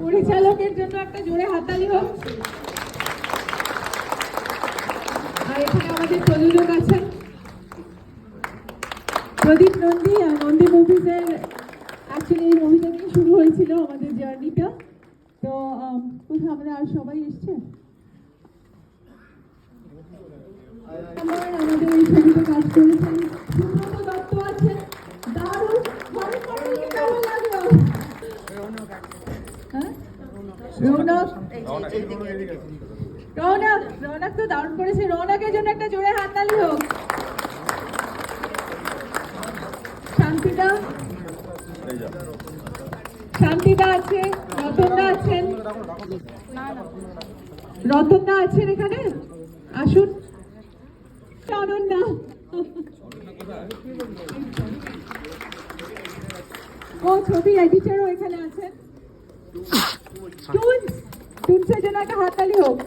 পরিচালকের জন্য একটা জোরে হাততালি হোক। আর এখানে আমাদের প্রযোজক আছেন প্রদীপ নন্দী। নন্দী মুভিজের অ্যাকচুয়ালি এই মুভিটা নিয়ে শুরু হয়েছিল আমাদের জার্নিটা। তো কোথাও আমরা আর সবাই এসছে আমাদের এই ছবিতে কাজ করেছেন। সুব্রত দত্ত আছেন, দারুণ। কেমন লাগলো? রৌনক তো দারুণ করেছে। রৌনকের জন্য একটা জোরে হাততালি হোক। শান্তিদা আছে, রতনদা আছেন এখানে, আসুন। অনন্যা, ও ছবি এডিটারও এখানে আছেন। টুনসের জন্য একটা হাততালি হোক।